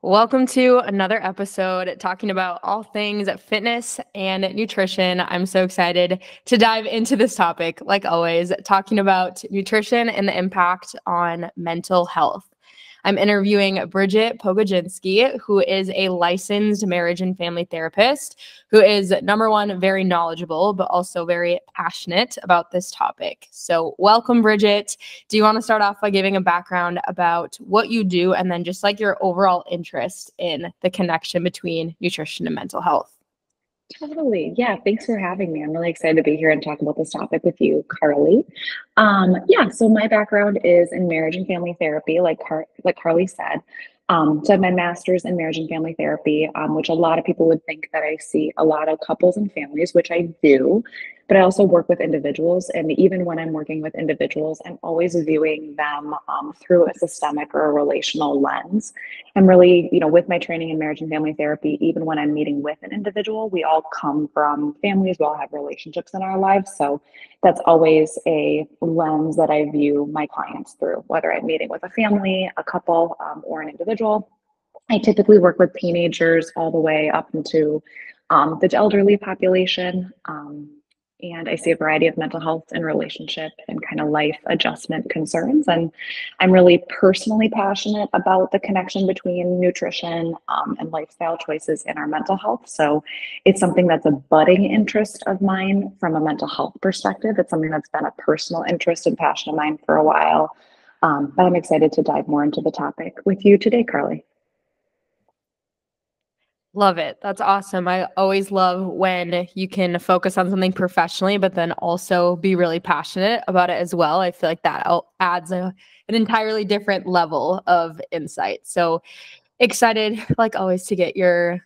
Welcome to another episode talking about all things fitness and nutrition. I'm so excited to dive into this topic, like always, talking about nutrition and the impact on mental health. I'm interviewing Bridget Pogodzinsky, who is a licensed marriage and family therapist, who is number one, very knowledgeable, but also very passionate about this topic. So welcome, Bridget. Do you want to start off by giving a background about what you do and then just like your overall interest in the connection between nutrition and mental health? Totally. Yeah. Thanks for having me. I'm really excited to be here and talk about this topic with you, Carly. So my background is in marriage and family therapy, like Carly said. So I have my master's in marriage and family therapy, which a lot of people would think that I see a lot of couples and families, which I do. But I also work with individuals, and even when I'm working with individuals, I'm always viewing them through a systemic or a relational lens. I'm really, with my training in marriage and family therapy, even when I'm meeting with an individual, we all come from families, we all have relationships in our lives. So that's always a lens that I view my clients through, whether I'm meeting with a family, a couple, or an individual. I typically work with teenagers all the way up into the elderly population. And I see a variety of mental health and relationship and kind of life adjustment concerns. And I'm really personally passionate about the connection between nutrition and lifestyle choices in our mental health. So it's something that's a budding interest of mine from a mental health perspective. It's something that's been a personal interest and passion of mine for a while. But I'm excited to dive more into the topic with you today, Carly. Love it. That's awesome. I always love when you can focus on something professionally, but then also be really passionate about it as well. I feel like that adds an entirely different level of insight. So excited, like always, to get your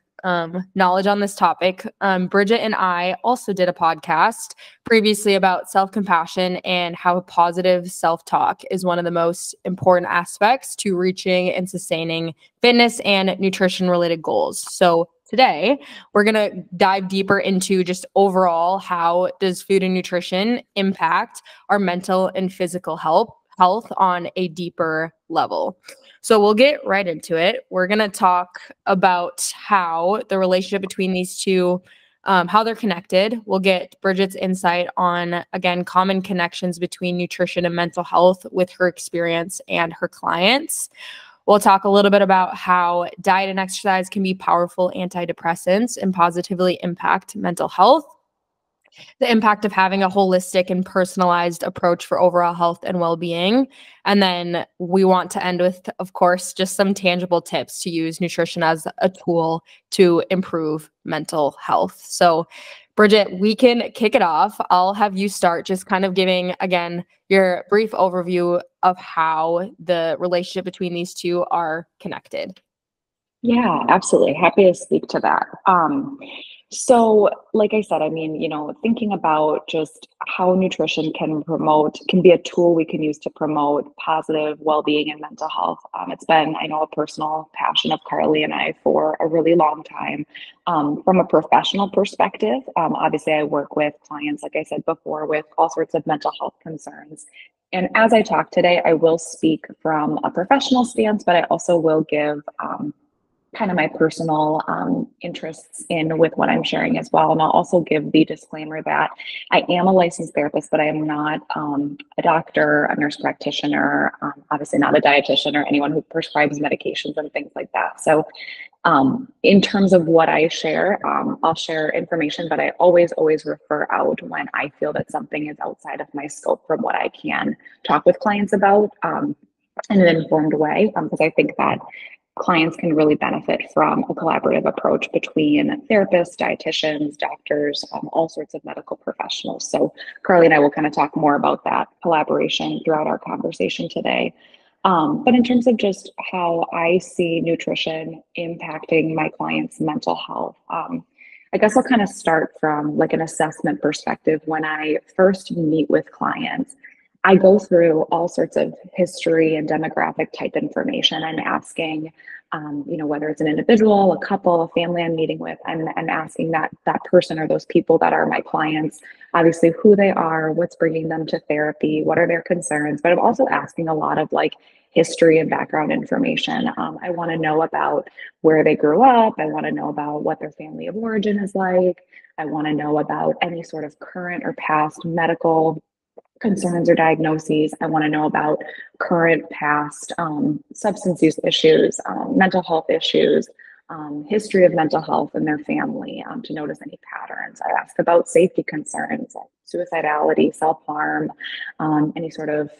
knowledge on this topic. Bridget and I also did a podcast previously about self-compassion and how positive self-talk is one of the most important aspects to reaching and sustaining fitness and nutrition related goals. So today we're going to dive deeper into just overall how does food and nutrition impact our mental and physical health on a deeper level. So we'll get right into it. We're going to talk about how the relationship between these two, how they're connected. We'll get Bridget's insight on, again, common connections between nutrition and mental health with her experience and her clients. We'll talk a little bit about how diet and exercise can be powerful antidepressants and positively impact mental health, the impact of having a holistic and personalized approach for overall health and well-being. And then we want to end with, of course, just some tangible tips to use nutrition as a tool to improve mental health. So Bridget, we can kick it off. I'll have you start just kind of giving, again, your brief overview of how the relationship between these two are connected. Yeah, absolutely. Happy to speak to that. So, like I said, thinking about just how nutrition can be a tool we can use to promote positive well-being and mental health. It's been, I know, a personal passion of Carly and I for a really long time. From a professional perspective, obviously, I work with clients, like I said before, with all sorts of mental health concerns. And as I talk today, I will speak from a professional stance, but I also will give kind of my personal interests in with what I'm sharing as well. And I'll also give the disclaimer that I am a licensed therapist, but I am not a doctor, a nurse practitioner, obviously not a dietitian or anyone who prescribes medications and things like that. So in terms of what I share, I'll share information, but I always refer out when I feel that something is outside of my scope from what I can talk with clients about in an informed way, because I think that clients can really benefit from a collaborative approach between therapists, dietitians, doctors, all sorts of medical professionals. So Carly and I will kind of talk more about that collaboration throughout our conversation today. But in terms of just how I see nutrition impacting my clients' mental health, I guess I'll kind of start from like an assessment perspective. When I first meet with clients, I go through all sorts of history and demographic type information. I'm asking, whether it's an individual, a couple, a family I'm meeting with, I'm asking that person or those people that are my clients, obviously who they are, what's bringing them to therapy, what are their concerns. But I'm also asking a lot of like history and background information. I want to know about where they grew up. I want to know about what their family of origin is like. I want to know about any sort of current or past medical concerns or diagnoses. I want to know about current, past substance use issues, mental health issues, history of mental health in their family, to notice any patterns. I ask about safety concerns, like suicidality, self-harm, any sort of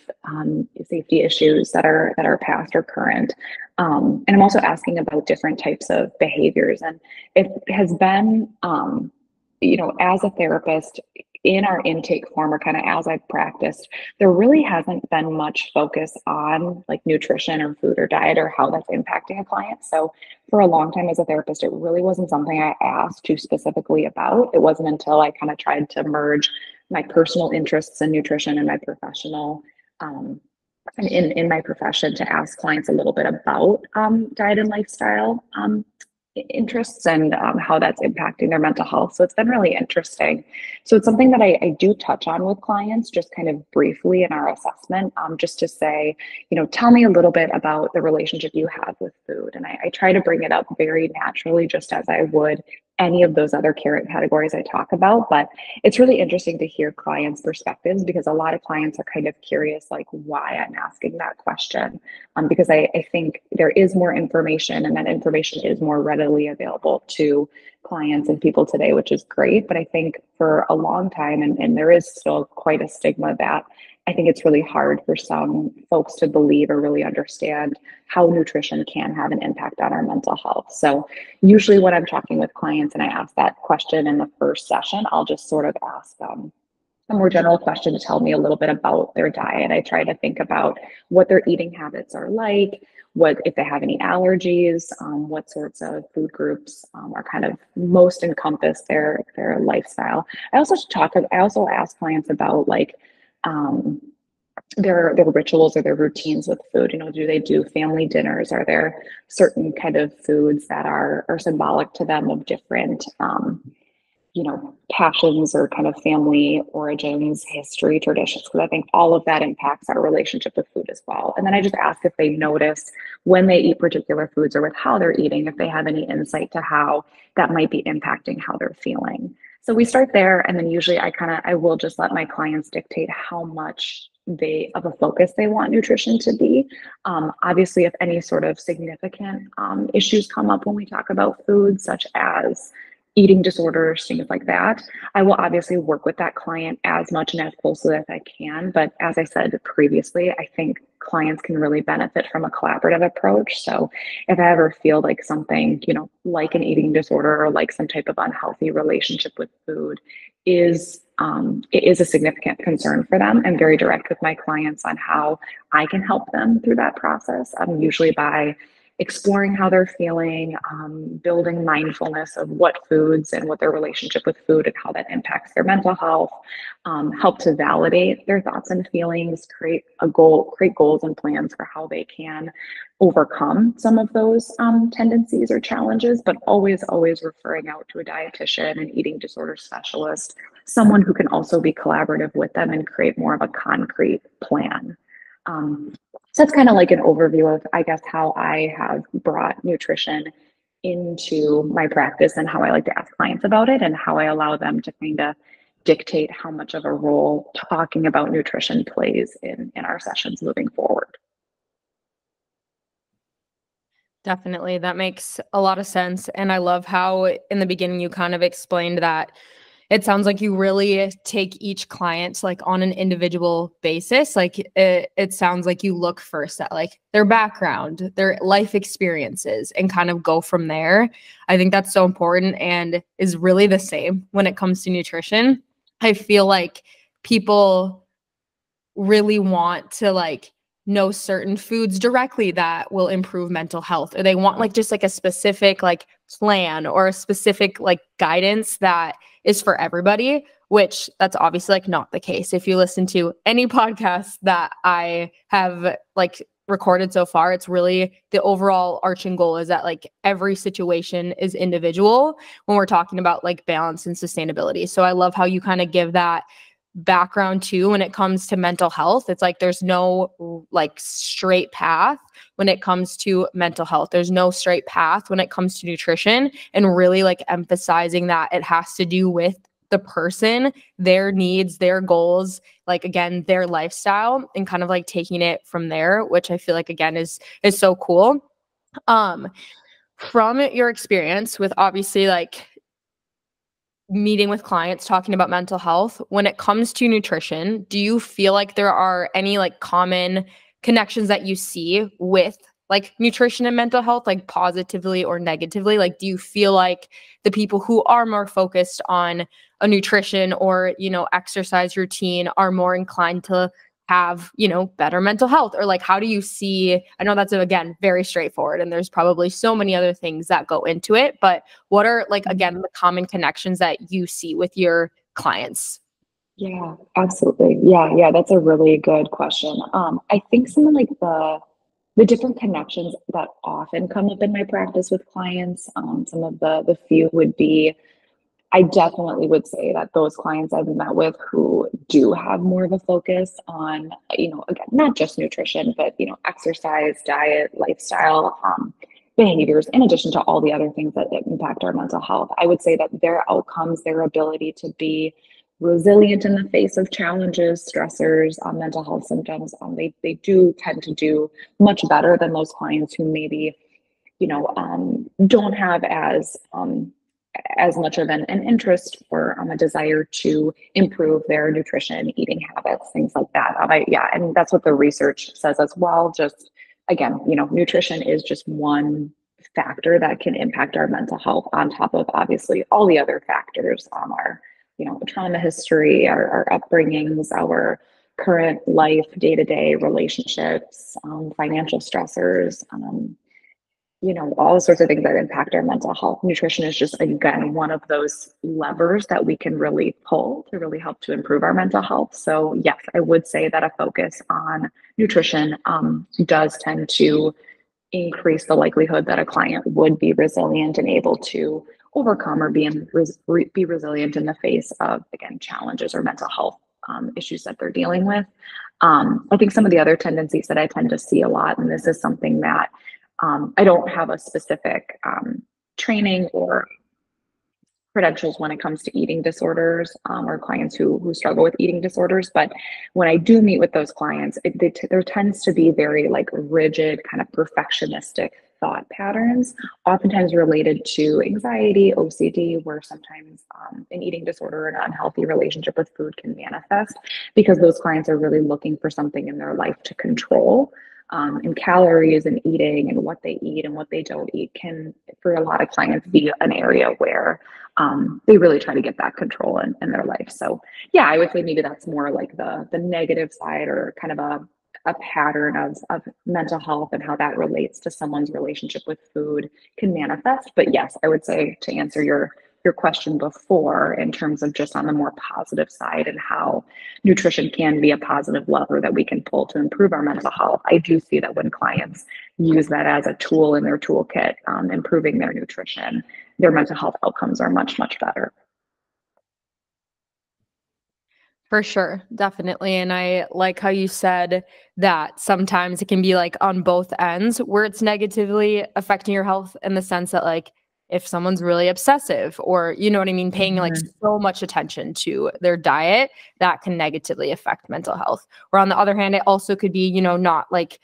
safety issues that are past or current. And I'm also asking about different types of behaviors. And it has been, as a therapist, in our intake form, or kind of as I've practiced, there really hasn't been much focus on like nutrition or food or diet or how that's impacting a client. So for a long time as a therapist, it really wasn't something I asked too specifically about. It wasn't until I kind of tried to merge my personal interests in nutrition and my professional and in my profession to ask clients a little bit about diet and lifestyle interests and how that's impacting their mental health. So it's been really interesting. So it's something that I do touch on with clients, just kind of briefly in our assessment, just to say, tell me a little bit about the relationship you have with food. And I try to bring it up very naturally, just as I would any of those other categories I talk about. But it's really interesting to hear clients' perspectives, because a lot of clients are kind of curious, like why I'm asking that question. Because I think there is more information, and that information is more readily available to clients and people today, which is great. But I think for a long time, and there is still quite a stigma that I think it's really hard for some folks to believe or really understand how nutrition can have an impact on our mental health. So usually when I'm talking with clients and I ask that question in the first session, I'll just sort of ask a more general question to tell me a little bit about their diet. I try to think about what their eating habits are like, what if they have any allergies, what sorts of food groups are kind of most encompass their lifestyle. I also ask clients about like their rituals or their routines with food. Do they do family dinners? Are there certain kind of foods that are symbolic to them of different passions or kind of family origins, history, traditions? Because I think all of that impacts our relationship with food as well. And then I just ask if they notice when they eat particular foods or with how they're eating, if they have any insight to how that might be impacting how they're feeling. So we start there, and then usually I will just let my clients dictate how much of a focus they want nutrition to be. Obviously, if any sort of significant issues come up when we talk about food, such as eating disorders, things like that, I will obviously work with that client as much and as closely as I can. But as I said previously, I think clients can really benefit from a collaborative approach. So if I ever feel like something, like an eating disorder or like some type of unhealthy relationship with food it is a significant concern for them, I'm very direct with my clients on how I can help them through that process. Usually by exploring how they're feeling, building mindfulness of what foods and what their relationship with food and how that impacts their mental health, help to validate their thoughts and feelings, create goals and plans for how they can overcome some of those tendencies or challenges, but always referring out to a dietitian, an eating disorder specialist, someone who can also be collaborative with them and create more of a concrete plan. So that's kind of like an overview of, I guess, how I have brought nutrition into my practice and how I like to ask clients about it and how I allow them to kind of dictate how much of a role talking about nutrition plays in our sessions moving forward. Definitely. That makes a lot of sense. And I love how in the beginning you kind of explained that it sounds like you really take each client like on an individual basis. Like it sounds like you look first at like their background, their life experiences, and kind of go from there. I think that's so important and is really the same when it comes to nutrition. I feel like people really want to like know certain foods directly that will improve mental health, or they want like just like a specific like plan or a specific like guidance that is for everybody, which that's obviously like not the case. If you listen to any podcast that I have like recorded so far, it's really the overall arching goal is that like every situation is individual when we're talking about like balance and sustainability. So I love how you kind of give that background too when it comes to mental health. It's like there's no like straight path when it comes to mental health. There's no straight path when it comes to nutrition, and really like emphasizing that it has to do with the person, their needs, their goals, like again, their lifestyle, and kind of like taking it from there, which I feel like again is so cool. From your experience with obviously like meeting with clients talking about mental health, when it comes to nutrition, do you feel like there are any like common connections that you see with like nutrition and mental health, like positively or negatively? Like, do you feel like the people who are more focused on a nutrition or, you know, exercise routine are more inclined to have, you know, better mental health? Or like, how do you see, I know that's again very straightforward and there's probably so many other things that go into it, but what are like again the common connections that you see with your clients? Yeah, absolutely. Yeah, that's a really good question. I think some of like the different connections that often come up in my practice with clients, some of the few would be, I definitely would say that those clients I've met with who do have more of a focus on, you know, again, not just nutrition, but, you know, exercise, diet, lifestyle, behaviors, in addition to all the other things that impact our mental health. I would say that their outcomes, their ability to be resilient in the face of challenges, stressors, mental health symptoms, they do tend to do much better than those clients who maybe, you know, don't have as much of an interest or a desire to improve their nutrition, eating habits, things like that. Yeah, and that's what the research says as well. Just again, you know, nutrition is just one factor that can impact our mental health on top of obviously all the other factors, our, you know, trauma history, our upbringings, our current life, day-to-day relationships, financial stressors, you know, all sorts of things that impact our mental health. Nutrition is just, again, one of those levers that we can really pull to really help to improve our mental health. So, yes, I would say that a focus on nutrition does tend to increase the likelihood that a client would be resilient and able to overcome or be resilient in the face of, again, challenges or mental health issues that they're dealing with. I think some of the other tendencies that I tend to see a lot, and this is something that I don't have a specific training or credentials when it comes to eating disorders, or clients who struggle with eating disorders. But when I do meet with those clients, there tends to be very like rigid, kind of perfectionistic thought patterns, oftentimes related to anxiety, OCD, where sometimes an eating disorder or an unhealthy relationship with food can manifest because those clients are really looking for something in their life to control. And calories and eating and what they eat and what they don't eat can, for a lot of clients, be an area where they really try to get that control in their life. So yeah, I would say maybe that's more like the negative side, or kind of a pattern of mental health and how that relates to someone's relationship with food can manifest. But yes, I would say, to answer your question before, in terms of just on the more positive side and how nutrition can be a positive lever that we can pull to improve our mental health, I do see that when clients use that as a tool in their toolkit, improving their nutrition, their mental health outcomes are much, much better. For sure, definitely. And I like how you said that sometimes it can be like on both ends where it's negatively affecting your health, in the sense that like if someone's really obsessive, or you know what I mean, paying like Mhm. so much attention to their diet, that can negatively affect mental health. Or on the other hand, it also could be, you know, not like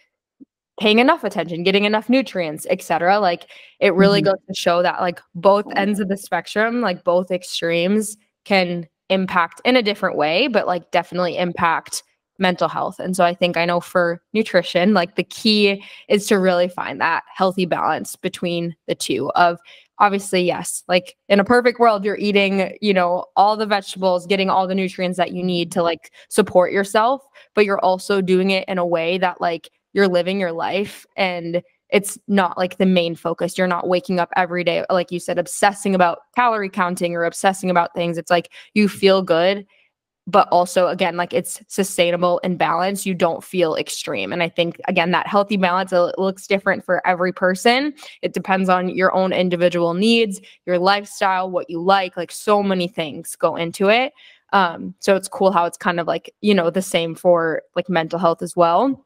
paying enough attention, getting enough nutrients, etc. Like it really Mhm. goes to show that like both ends of the spectrum, like both extremes can impact in a different way, but like definitely impact mental health. And so I think, I know for nutrition, like the key is to really find that healthy balance between the two of, obviously, yes, like in a perfect world, you're eating, you know, all the vegetables, getting all the nutrients that you need to like support yourself, but you're also doing it in a way that like you're living your life, and it's not like the main focus. You're not waking up every day, like you said, obsessing about calorie counting or obsessing about things. It's like you feel good, but also again, like it's sustainable and balanced. You don't feel extreme. And I think again, that healthy balance, it looks different for every person. It depends on your own individual needs, your lifestyle, what you like so many things go into it. So it's cool how it's kind of like, the same for like mental health as well.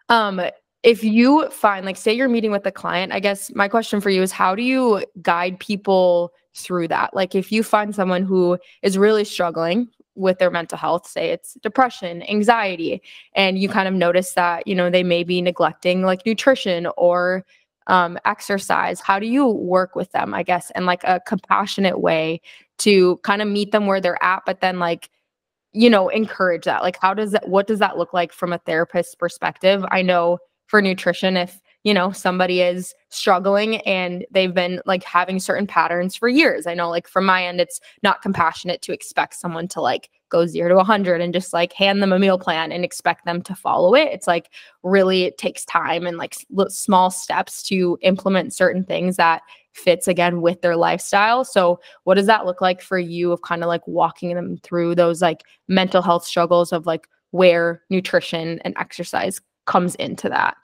Um, if you find, like, say you're meeting with a client, I guess my question for you is, how do you guide people through that? Like, if you find someone who is really struggling with their mental health, say it's depression, anxiety, and you kind of notice that, they may be neglecting like nutrition or exercise, how do you work with them, I guess, in like a compassionate way to kind of meet them where they're at, but then like, encourage that? Like, what does that look like from a therapist's perspective? I know for nutrition, if, somebody is struggling and they've been like having certain patterns for years, I know like from my end, it's not compassionate to expect someone to like go 0 to 100 and just like hand them a meal plan and expect them to follow it. It's like really, it takes time and like small steps to implement certain things that fits again with their lifestyle. So what does that look like for you of kind of like walking them through those like mental health struggles of like where nutrition and exercise comes into that?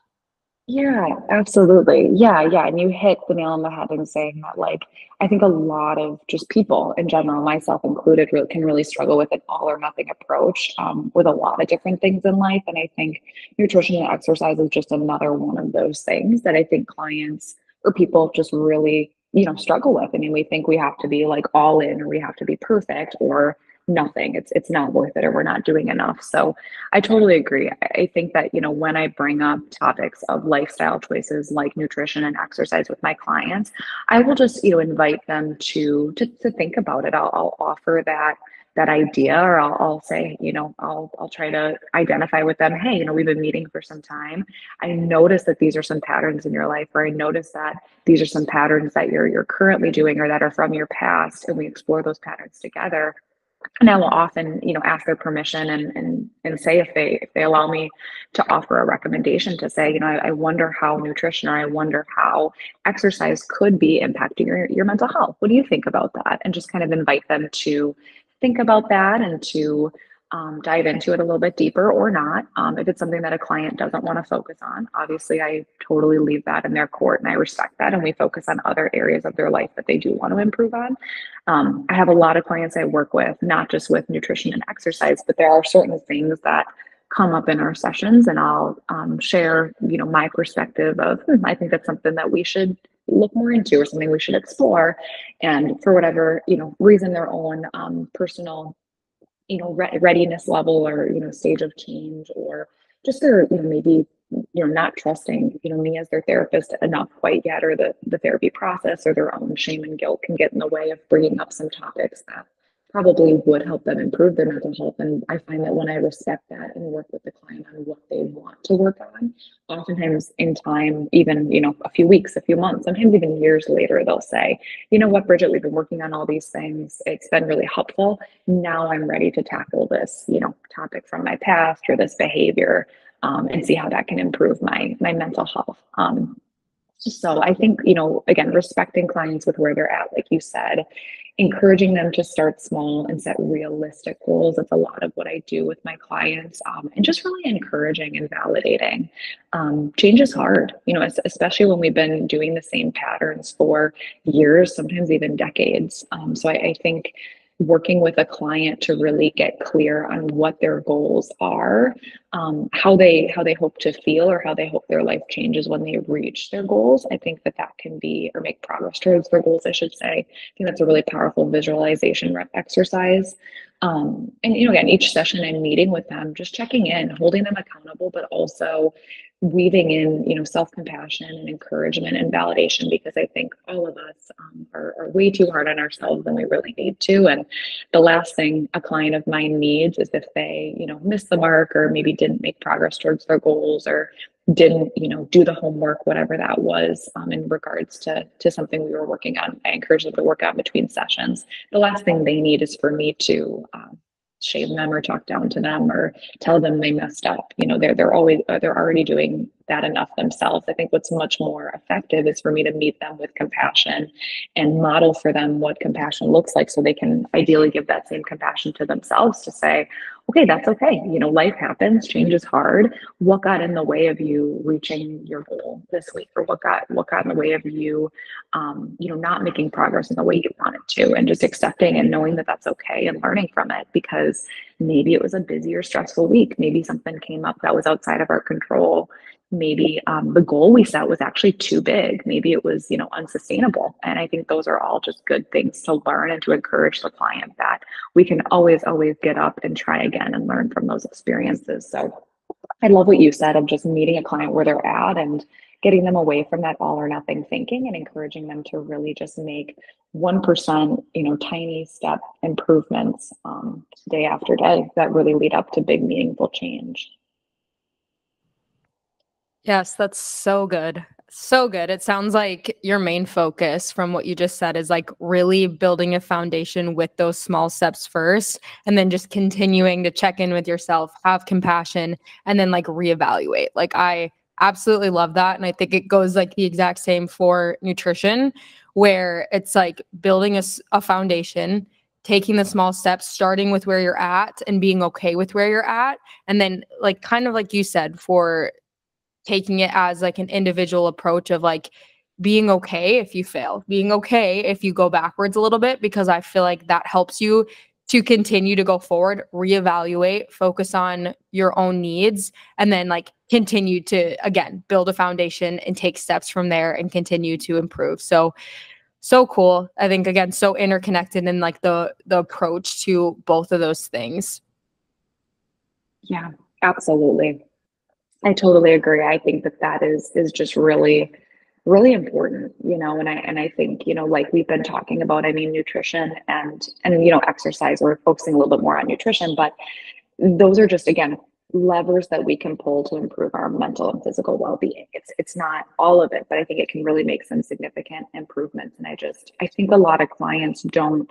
Yeah, absolutely. Yeah. And you hit the nail on the head in saying that, like, I think a lot of just people in general, myself included, really, can really struggle with an all or nothing approach with a lot of different things in life. And I think nutrition and exercise is just another one of those things that I think clients or people just really, struggle with. I mean, we think we have to be like all in, or we have to be perfect, or nothing. It's not worth it, or we're not doing enough. So I totally agree. I think that, when I bring up topics of lifestyle choices like nutrition and exercise with my clients, I will just, invite them to think about it. I'll offer that idea, or I'll say, I'll try to identify with them, hey, we've been meeting for some time. I notice that these are some patterns in your life, or I notice that these are some patterns that you're currently doing or that are from your past, and we explore those patterns together. And I will often, ask their permission and say, if they allow me to offer a recommendation, to say, I wonder how nutrition, or I wonder how exercise could be impacting your mental health. What do you think about that? And just kind of invite them to think about that and to dive into it a little bit deeper, or not. If it's something that a client doesn't want to focus on, obviously I totally leave that in their court, and I respect that. And we focus on other areas of their life that they do want to improve on. I have a lot of clients I work with, not just with nutrition and exercise, but there are certain things that come up in our sessions, and I'll share, my perspective of, I think that's something that we should look more into, or something we should explore. And for whatever, reason, their own personal, readiness level, or, stage of change, or just their, maybe, not trusting, me as their therapist enough quite yet, or the therapy process, or their own shame and guilt can get in the way of bringing up some topics that probably would help them improve their mental health. And I find that when I respect that and work with the client on what they want to work on, oftentimes in time, even, a few weeks, a few months, sometimes even years later, they'll say, you know what, Bridget, we've been working on all these things. It's been really helpful. Now I'm ready to tackle this, topic from my past, or this behavior, and see how that can improve my mental health. So I think, again, respecting clients with where they're at, like you said, encouraging them to start small and set realistic goals. That's a lot of what I do with my clients, and just really encouraging and validating. Change is hard, especially when we've been doing the same patterns for years, sometimes even decades. So I think working with a client to really get clear on what their goals are, how they hope to feel, or how they hope their life changes when they reach their goals. I think that can be, or make progress towards their goals, I should say. I think that's a really powerful visualization exercise. And again, each session I'm meeting with them, just checking in, holding them accountable, but also weaving in, self-compassion and encouragement and validation, because I think all of us are way too hard on ourselves than we really need to. And the last thing a client of mine needs is if they, miss the mark, or maybe didn't make progress towards their goals, or didn't, do the homework, whatever that was, in regards to something we were working on. I encourage them to work out between sessions. The last thing they need is for me to shame them, or talk down to them, or tell them they messed up. They're already doing that enough themselves. I think what's much more effective is for me to meet them with compassion and model for them what compassion looks like, so they can ideally give that same compassion to themselves, to say, okay, that's okay. Life happens, change is hard. What got in the way of you reaching your goal this week? Or what got in the way of you, not making progress in the way you wanted to, and just accepting and knowing that that's okay and learning from it, because maybe it was a busy or stressful week. Maybe something came up that was outside of our control. Maybe the goal we set was actually too big. Maybe it was, unsustainable. And I think those are all just good things to learn and to encourage the client that we can always, always get up and try again and learn from those experiences. So I love what you said of just meeting a client where they're at and getting them away from that all or nothing thinking and encouraging them to really just make 1%, tiny step improvements day after day that really lead up to big, meaningful change. Yes, that's so good. So good. It sounds like your main focus from what you just said is like really building a foundation with those small steps first, and then just continuing to check in with yourself, have compassion, and then like reevaluate. Like I absolutely love that. And I think it goes like the exact same for nutrition, where it's like building a foundation, taking the small steps, starting with where you're at and being okay with where you're at. And then like kind of like you said, for taking it as like an individual approach of like being okay if you fail, being okay if you go backwards a little bit, because I feel like that helps you to continue to go forward, reevaluate, focus on your own needs, and then like continue to again build a foundation and take steps from there and continue to improve. So cool. I think again so interconnected in like the approach to both of those things. Yeah, absolutely. I totally agree. I think that is just really, really important, and I think, like we've been talking about, I mean, nutrition and exercise, we're focusing a little bit more on nutrition, but those are just, again, levers that we can pull to improve our mental and physical well-being. It's not all of it, but I think it can really make some significant improvements. And I think a lot of clients don't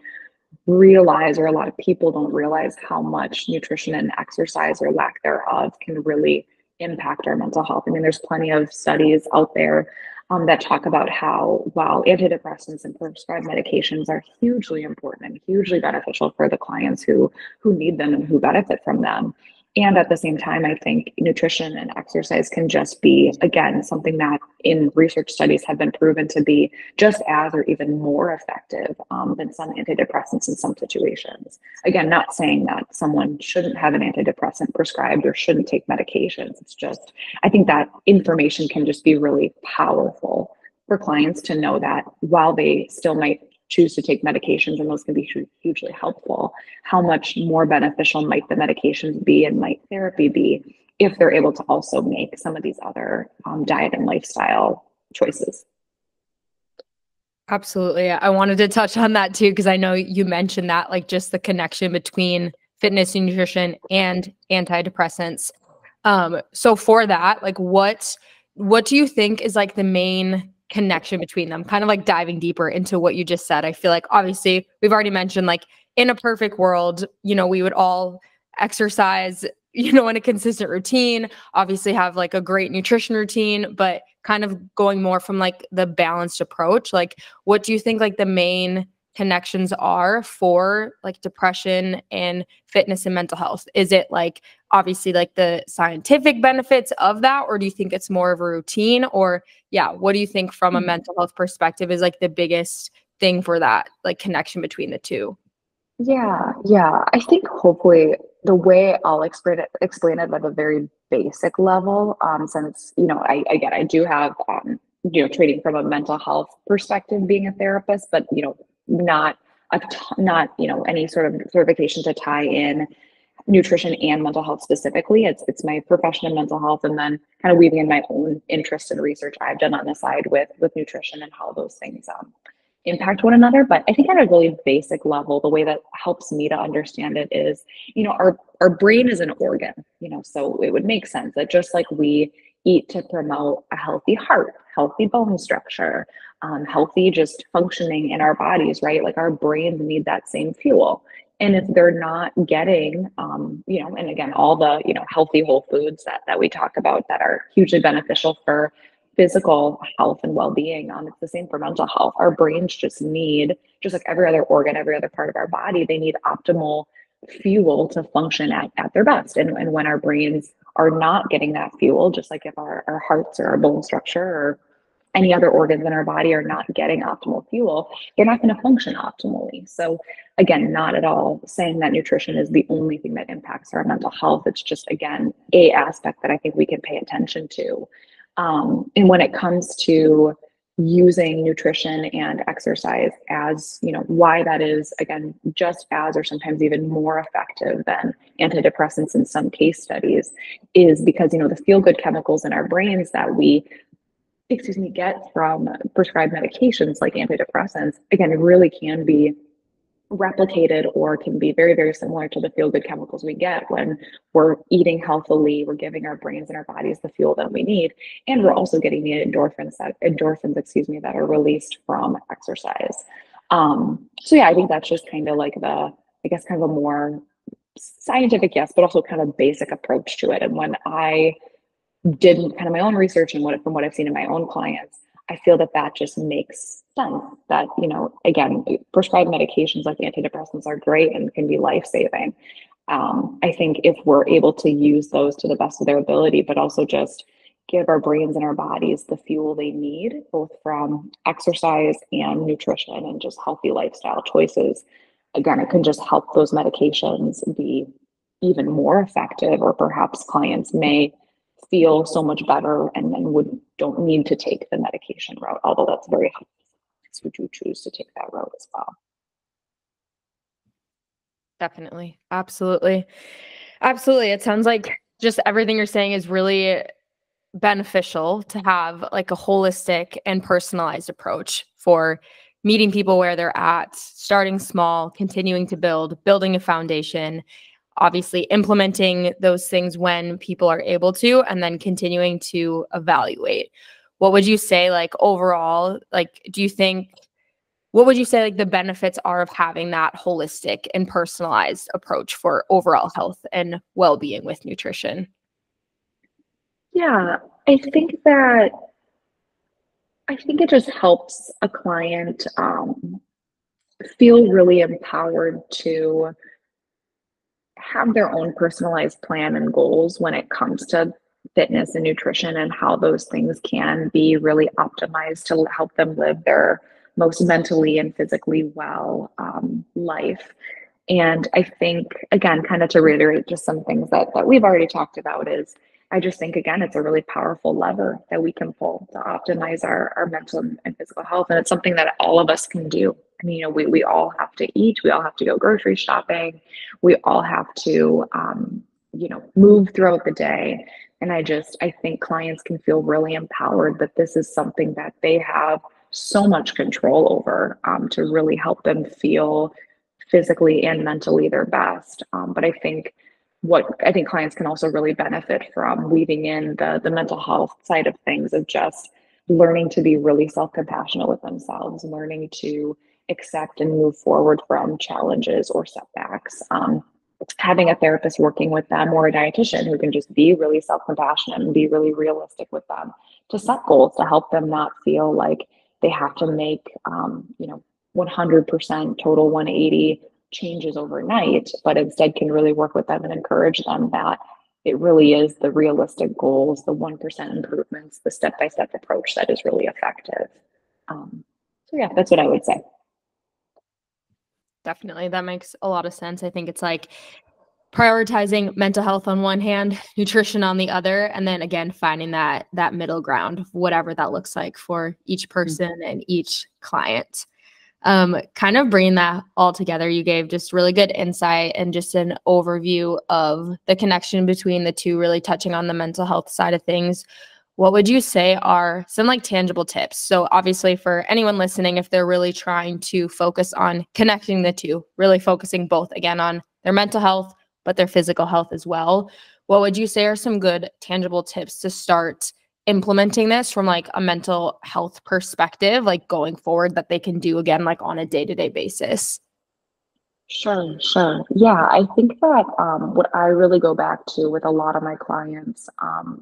realize, or a lot of people don't realize, how much nutrition and exercise or lack thereof can really impact our mental health. I mean, there's plenty of studies out there that talk about how, while antidepressants and prescribed medications are hugely important and hugely beneficial for the clients who need them and who benefit from them, and at the same time, I think nutrition and exercise can just be, again, something that in research studies have been proven to be just as or even more effective than some antidepressants in some situations. Again, not saying that someone shouldn't have an antidepressant prescribed or shouldn't take medications. It's just, I think that information can just be really powerful for clients to know that while they still might choose to take medications, and those can be hugely helpful, how much more beneficial might the medications be and might therapy be if they're able to also make some of these other diet and lifestyle choices. Absolutely. I wanted to touch on that too, because I know you mentioned that, like just the connection between fitness and nutrition and antidepressants. So for that, like what do you think is like the main connection between them? Kind of like diving deeper into what you just said. I feel like obviously we've already mentioned like in a perfect world, we would all exercise, in a consistent routine, obviously have like a great nutrition routine, but kind of going more from like the balanced approach. Like, what do you think like the main connections are for like depression and fitness and mental health? Is it like obviously like the scientific benefits of that, or do you think it's more of a routine? Or yeah, what do you think from a mental health perspective is like the biggest thing for that like connection between the two? Yeah. I think hopefully the way I'll explain it at a very basic level, since I do have training from a mental health perspective, being a therapist, but not not any sort of certification to tie in nutrition and mental health specifically. It's my profession in mental health, and then kind of weaving in my own interest and research I've done on the side with nutrition and how those things impact one another. But I think at a really basic level, the way that helps me to understand it is, our brain is an organ, so it would make sense that just like we eat to promote a healthy heart, healthy bone structure, healthy just functioning in our bodies, right? Like our brains need that same fuel. And if they're not getting, and again, all the, healthy whole foods that we talk about that are hugely beneficial for physical health and well-being, it's the same for mental health. Our brains just need, just like every other organ, every other part of our body, they need optimal fuel to function at their best. And when our brains are not getting that fuel, just like if our hearts or our bone structure or any other organs in our body are not getting optimal fuel, they're not going to function optimally. So, again, not at all saying that nutrition is the only thing that impacts our mental health. It's just, again, a aspect that I think we can pay attention to. And when it comes to using nutrition and exercise as, why that is, again, just as or sometimes even more effective than antidepressants in some case studies, is because, the feel good chemicals in our brains that we get from prescribed medications like antidepressants, again, it really can be replicated or can be very, very similar to the feel good chemicals we get when we're eating healthily, we're giving our brains and our bodies the fuel that we need, and we're also getting the endorphins, that are released from exercise. So yeah, I think that's just kind of like kind of a more scientific, yes, but also kind of basic approach to it. And when I did kind of my own research and from what I've seen in my own clients, I feel that just makes sense that, again, prescribed medications like antidepressants are great and can be life-saving. I think if we're able to use those to the best of their ability, but also just give our brains and our bodies the fuel they need, both from exercise and nutrition and just healthy lifestyle choices, again, it can just help those medications be even more effective, or perhaps clients may feel so much better and then don't need to take the medication route, although that's very helpful. Would you choose to take that route as well? Definitely. Absolutely. Absolutely. It sounds like just everything you're saying is really beneficial to have like a holistic and personalized approach for meeting people where they're at, starting small, continuing to building a foundation, obviously implementing those things when people are able to, and then continuing to evaluate. What would you say, like overall, what would you say like the benefits are of having that holistic and personalized approach for overall health and well-being with nutrition? Yeah, I think that I think it just helps a client feel really empowered to have their own personalized plan and goals when it comes to fitness and nutrition, and how those things can be really optimized to help them live their most mentally and physically well life. And I think, again, kind of to reiterate just some things that we've already talked about, is I just think, again, it's a really powerful lever that we can pull to optimize our mental and physical health. And it's something that all of us can do. I mean, we all have to eat, we all have to go grocery shopping, we all have to, move throughout the day. And I think clients can feel really empowered that this is something that they have so much control over, to really help them feel physically and mentally their best. But what I think clients can also really benefit from weaving in the mental health side of things, of just learning to be really self-compassionate with themselves, learning to accept and move forward from challenges or setbacks. Having a therapist working with them, or a dietitian who can just be really self-compassionate and be really realistic with them to set goals to help them not feel like they have to make, 100% total 180 changes overnight, but instead can really work with them and encourage them that it really is the realistic goals, the 1% improvements, the step-by-step approach that is really effective. So yeah, that's what I would say. Definitely. That makes a lot of sense. I think it's like prioritizing mental health on one hand, nutrition on the other, and then again finding that middle ground, whatever that looks like for each person and each client. Kind of bringing that all together, you gave just really good insight and just an overview of the connection between the two, really touching on the mental health side of things. What would you say are some like tangible tips? So obviously for anyone listening, if they're really trying to focus on connecting the two, really focusing both again on their mental health, but their physical health as well, what would you say are some good tangible tips to start implementing this from like a mental health perspective, like going forward, that they can do again, like on a day-to-day basis? Sure, sure. Yeah, I think that what I really go back to with a lot of my clients,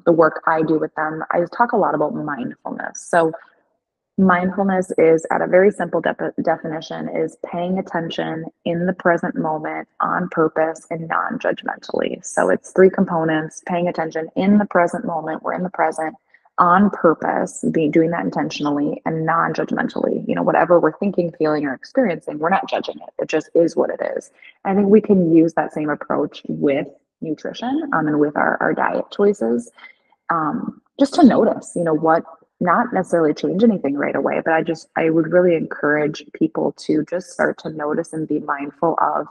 the work I do with them, I talk a lot about mindfulness. So Mindfulness is, at a very simple definition, is paying attention in the present moment on purpose and non-judgmentally. So it's three components: paying attention in the present moment, we're in the present, on purpose, doing that intentionally, and non-judgmentally. Whatever we're thinking, feeling, or experiencing, we're not judging it. It just is what it is. I think we can use that same approach with nutrition, and with our diet choices, just to notice, what, not necessarily change anything right away, but I would really encourage people to just start to notice and be mindful of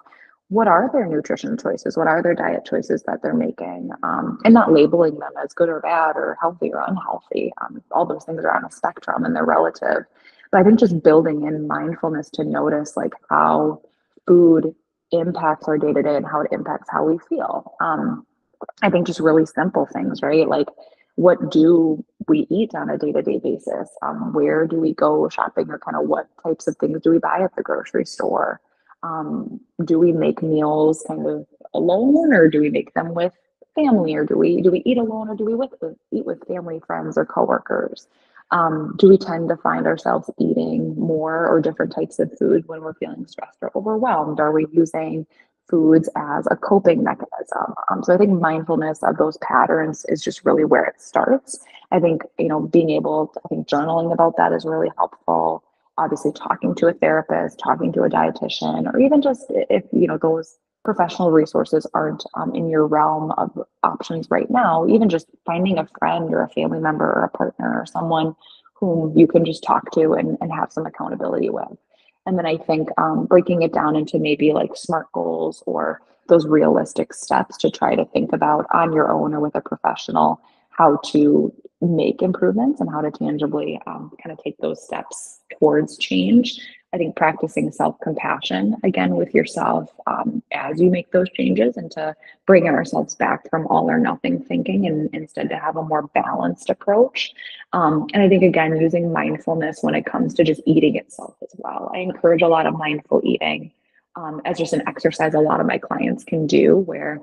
what are their nutrition choices, what are their diet choices that they're making, and not labeling them as good or bad or healthy or unhealthy. All those things are on a spectrum and they're relative. But I think just building in mindfulness to notice like how food impacts our day to day and how it impacts how we feel. I think just really simple things, right? Like, what do we eat on a day-to-day basis? Where do we go shopping, or kind of what types of things do we buy at the grocery store? Do we make meals kind of alone, or do we make them with family, or do we eat alone, or do we eat with family, friends, or coworkers? Do we tend to find ourselves eating more or different types of food when we're feeling stressed or overwhelmed? Are we using foods as a coping mechanism? So I think mindfulness of those patterns is just really where it starts. I think, being able to, I think journaling about that is really helpful. Obviously, talking to a therapist, talking to a dietitian, or even just if, those professional resources aren't in your realm of options right now, even just finding a friend or a family member or a partner or someone whom you can just talk to and have some accountability with. And then I think breaking it down into maybe like SMART goals or those realistic steps to try to think about on your own or with a professional how to make improvements and how to tangibly kind of take those steps towards change. I think practicing self-compassion again with yourself as you make those changes, and to bring ourselves back from all or nothing thinking and instead to have a more balanced approach. And I think, again, using mindfulness when it comes to just eating itself as well. I encourage a lot of mindful eating as just an exercise a lot of my clients can do, where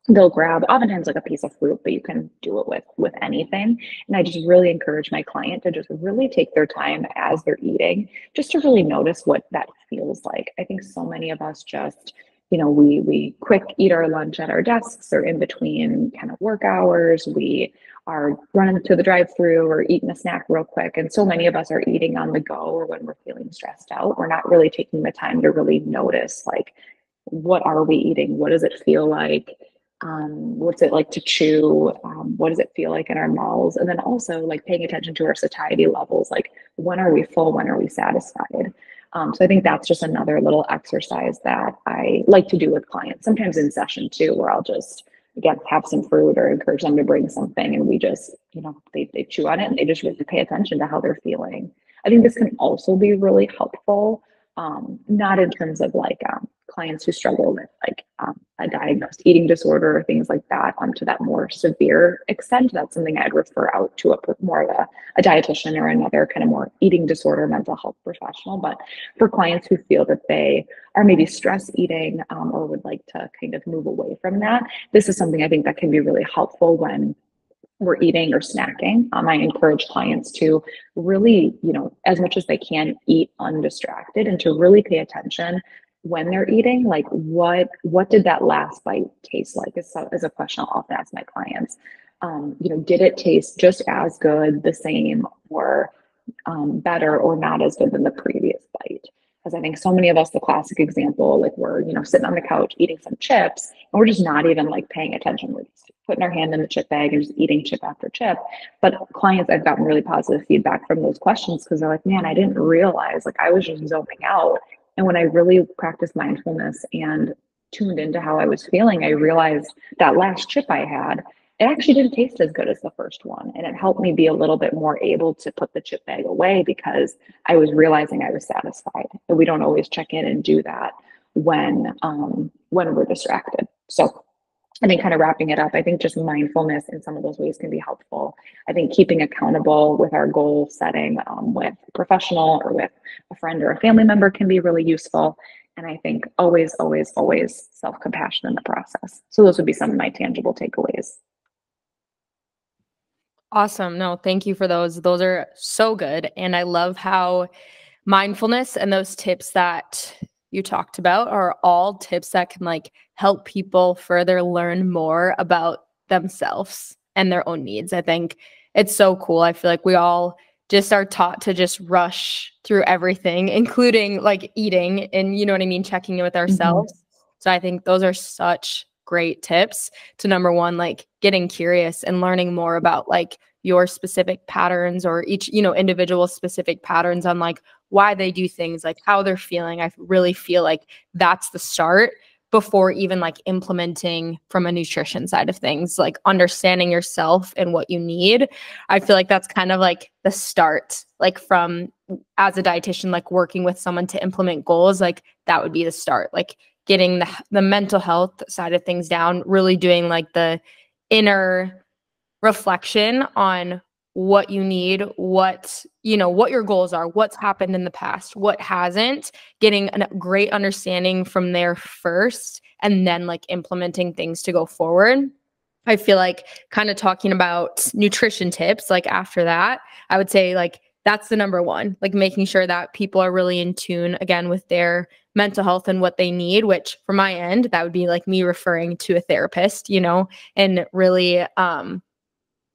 they'll grab oftentimes like a piece of fruit, but you can do it with anything. And I just really encourage my client to just really take their time as they're eating, just to really notice what that feels like. I think so many of us just, we quick eat our lunch at our desks or in between kind of work hours. We are running to the drive-through or eating a snack real quick. And so many of us are eating on the go or when we're feeling stressed out. We're not really taking the time to really notice, like, what are we eating? What does it feel like? What's it like to chew? What does it feel like in our mouths? And then also like paying attention to our satiety levels, like when are we full, when are we satisfied? So I think that's just another little exercise that I like to do with clients, sometimes in session too, where I'll just, again, have some fruit or encourage them to bring something, and we just, they chew on it and they just really pay attention to how they're feeling. I think this can also be really helpful, not in terms of like clients who struggle with like a diagnosed eating disorder or things like that, to that more severe extent. That's something I'd refer out to more of a dietitian or another kind of more eating disorder mental health professional. But for clients who feel that they are maybe stress eating or would like to kind of move away from that, this is something I think that can be really helpful when we're eating or snacking. I encourage clients to really, as much as they can, eat undistracted, and to really pay attention when they're eating. Like, what did that last bite taste like? Is a question I'll often ask my clients. Did it taste just as good, the same, or better, or not as good than the previous bite? Because I think so many of us, the classic example, like we're, sitting on the couch eating some chips, and we're just not even like paying attention. We're just putting our hand in the chip bag and just eating chip after chip. But clients, I've gotten really positive feedback from those questions, because they're like, man, I didn't realize, like, I was just zoning out. And when I really practiced mindfulness and tuned into how I was feeling, I realized that last chip I had, it actually didn't taste as good as the first one. And it helped me be a little bit more able to put the chip bag away, because I was realizing I was satisfied. And we don't always check in and do that when we're distracted. So I think, kind of wrapping it up, I think just mindfulness in some of those ways can be helpful. I think keeping accountable with our goal setting with a professional or with a friend or a family member can be really useful. And I think always, always, always self-compassion in the process. So those would be some of my tangible takeaways. Awesome. No, thank you for those. Those are so good. And I love how mindfulness and those tips that you talked about are all tips that can like help people further learn more about themselves and their own needs. I think it's so cool. I feel like we all just are taught to just rush through everything, including like eating and, you know what I mean, checking in with Mhm. ourselves. So I think those are such great tips to number one, like getting curious and learning more about like your specific patterns or each, you know, individual specific patterns on like why they do things, like how they're feeling. I really feel like that's the start before even like implementing from a nutrition side of things, like understanding yourself and what you need. I feel like that's kind of like the start, like from as a dietitian, like working with someone to implement goals, like that would be the start, like getting the mental health side of things down, really doing like the inner reflection on what you need, what, you know, what your goals are, what's happened in the past, what hasn't, getting a great understanding from there first, and then like implementing things to go forward. I feel like kind of talking about nutrition tips, like after that, I would say like that's the number one, like making sure that people are really in tune again with their mental health and what they need, which for my end, that would be like me referring to a therapist, you know, and really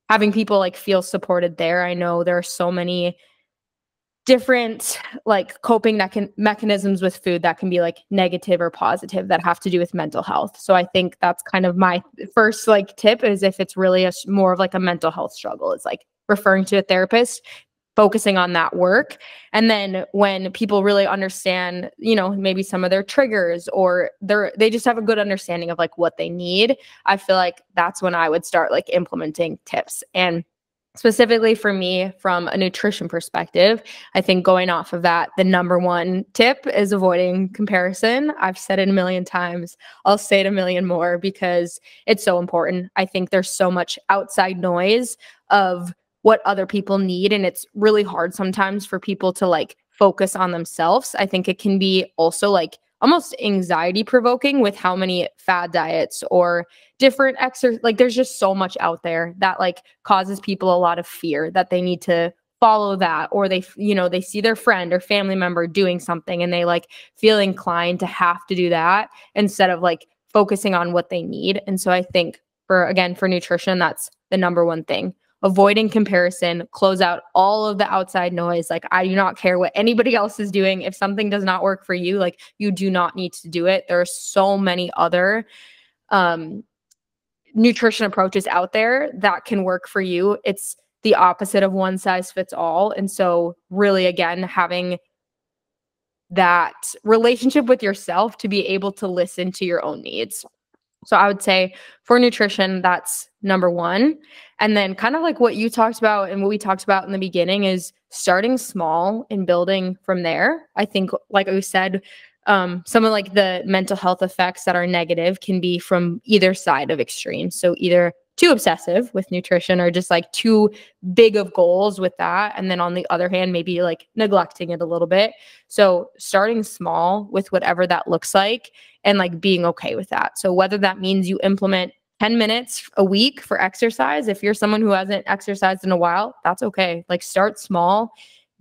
having people like feel supported there. I know there are so many different like coping mechanisms with food that can be like negative or positive that have to do with mental health. So I think that's kind of my first like tip is if it's really a more of like a mental health struggle, it's like referring to a therapist, focusing on that work. And then when people really understand, you know, maybe some of their triggers or they just have a good understanding of like what they need, I feel like that's when I would start like implementing tips. And specifically for me from a nutrition perspective, I think going off of that, the number one tip is avoiding comparison. I've said it a million times. I'll say it a million more because it's so important. I think there's so much outside noise of what other people need, and it's really hard sometimes for people to like focus on themselves. I think it can be also like almost anxiety provoking with how many fad diets or different exercise, like there's just so much out there that like causes people a lot of fear that they need to follow that, or they, you know, they see their friend or family member doing something and they like feel inclined to have to do that instead of like focusing on what they need. And so I think for again for nutrition, that's the number one thing. Avoiding comparison, close out all of the outside noise. Like, I do not care what anybody else is doing. If something does not work for you, like, you do not need to do it. There are so many other um, nutrition approaches out there that can work for you. It's the opposite of one size fits all. And so, really, again, having that relationship with yourself to be able to listen to your own needs. So I would say for nutrition, that's number one. And then kind of like what you talked about and what we talked about in the beginning is starting small and building from there. I think, like we said, some of like the mental health effects that are negative can be from either side of extremes. So either too obsessive with nutrition or just like too big of goals with that. And then on the other hand, maybe like neglecting it a little bit. So starting small with whatever that looks like and like being okay with that. So whether that means you implement 10 minutes a week for exercise, if you're someone who hasn't exercised in a while, that's okay. Like start small,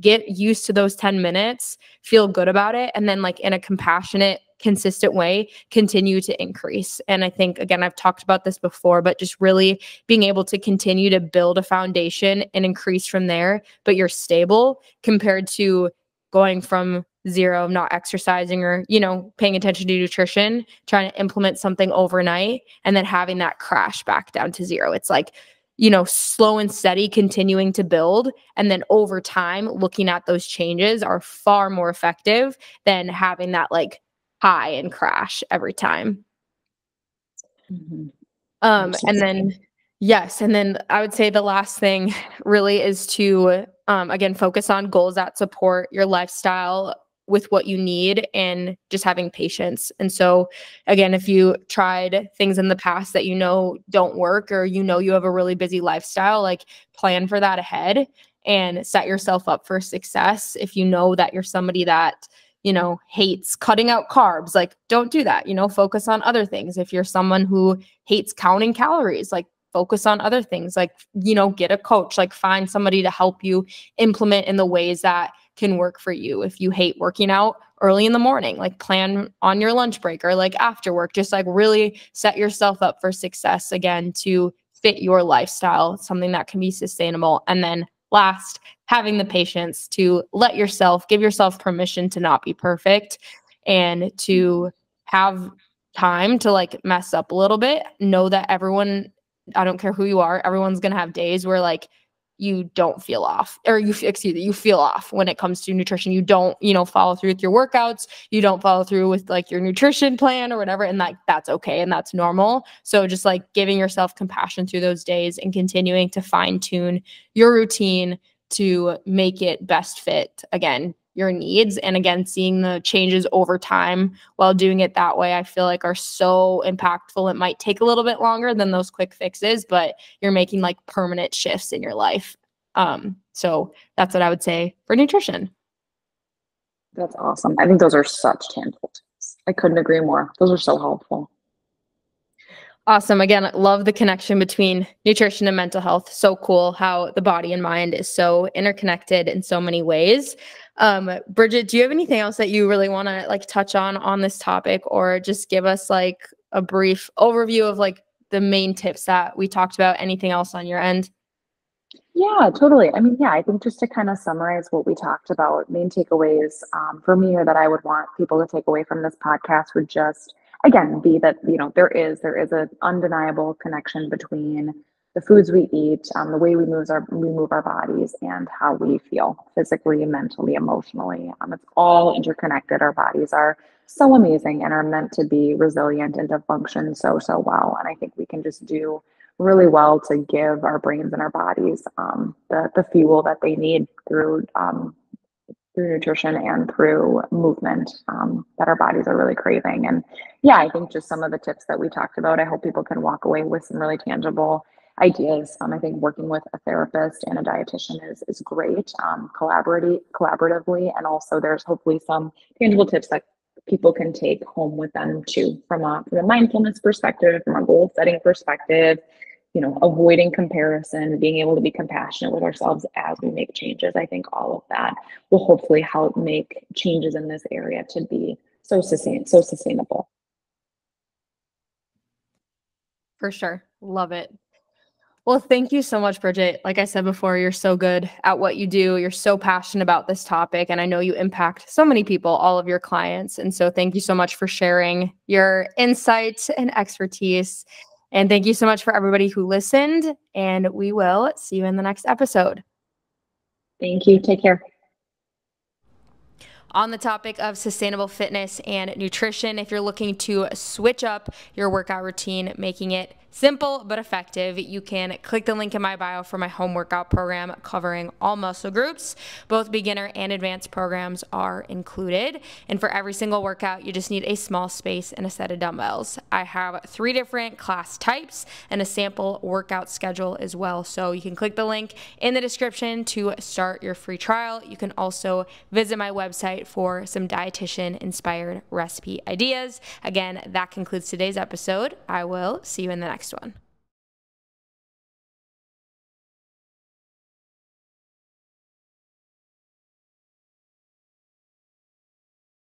get used to those 10 minutes, feel good about it, and then like in a compassionate, consistent way, continue to increase. And I think, again, I've talked about this before, but just really being able to continue to build a foundation and increase from there, but you're stable compared to going from zero, not exercising or, you know, paying attention to nutrition, trying to implement something overnight and then having that crash back down to zero. It's like, you know, slow and steady, continuing to build. And then over time, looking at those changes are far more effective than having that like high and crash every time. Mhm. And Absolutely. then, yes. And then I would say the last thing really is to, again, focus on goals that support your lifestyle with what you need and just having patience. And so, again, if you tried things in the past that you know don't work or you know you have a really busy lifestyle, like plan for that ahead and set yourself up for success. If you know that you're somebody that, you know, hates cutting out carbs, like don't do that, you know, focus on other things. If you're someone who hates counting calories, like focus on other things, like, get a coach, like find somebody to help you implement in the ways that can work for you. If you hate working out early in the morning, like plan on your lunch break or like after work, just like really set yourself up for success again to fit your lifestyle, something that can be sustainable. And then last, having the patience to give yourself permission to not be perfect and to have time to like mess up a little bit. Know that everyone, I don't care who you are, everyone's going to have days where like you don't feel off, or you feel off when it comes to nutrition. You don't, follow through with your workouts. You don't follow through with like your nutrition plan or whatever. And like, that's okay. And that's normal. So just like giving yourself compassion through those days and continuing to fine tune your routine to make it best fit, again, your needs. And again, seeing the changes over time while doing it that way, I feel like are so impactful. It might take a little bit longer than those quick fixes, but you're making like permanent shifts in your life. So that's what I would say for nutrition. That's awesome. I think those are such tangible tips. I couldn't agree more. Those are so helpful. Awesome. Again, love the connection between nutrition and mental health. So cool how the body and mind is so interconnected in so many ways. Bridget, do you have anything else that you really want to like touch on this topic, or just give us like a brief overview of like the main tips that we talked about? Anything else on your end? Yeah, totally. I mean, yeah, I think just to kind of summarize what we talked about, main takeaways for me, or that I would want people to take away from this podcast, would just again be that there is an undeniable connection between the foods we eat, the way we move our bodies, and how we feel physically, mentally, emotionally. It's all interconnected. Our bodies are so amazing and are meant to be resilient and to function so well. And I think we can just do really well to give our brains and our bodies the fuel that they need through nutrition and through movement that our bodies are really craving. And yeah, I think just some of the tips that we talked about, I hope people can walk away with some really tangible ideas. I think working with a therapist and a dietitian is great, collaboratively, and also there's hopefully some tangible tips that people can take home with them too, from a mindfulness perspective, from a goal setting perspective, avoiding comparison, being able to be compassionate with ourselves as we make changes. I think all of that will hopefully help make changes in this area to be so sustainable. For sure. Love it. Well, thank you so much, Bridget. Like I said before, you're so good at what you do. You're so passionate about this topic, and I know you impact so many people, all of your clients. And so thank you so much for sharing your insights and expertise. And thank you so much for everybody who listened, and we will see you in the next episode. Thank you. Take care. On the topic of sustainable fitness and nutrition, if you're looking to switch up your workout routine, making it simple but effective, you can click the link in my bio for my home workout program covering all muscle groups. Both beginner and advanced programs are included. And for every single workout, you just need a small space and a set of dumbbells. I have 3 different class types and a sample workout schedule as well. So you can click the link in the description to start your free trial. You can also visit my website for some dietitian inspired recipe ideas. Again, that concludes today's episode. I will see you in the next one.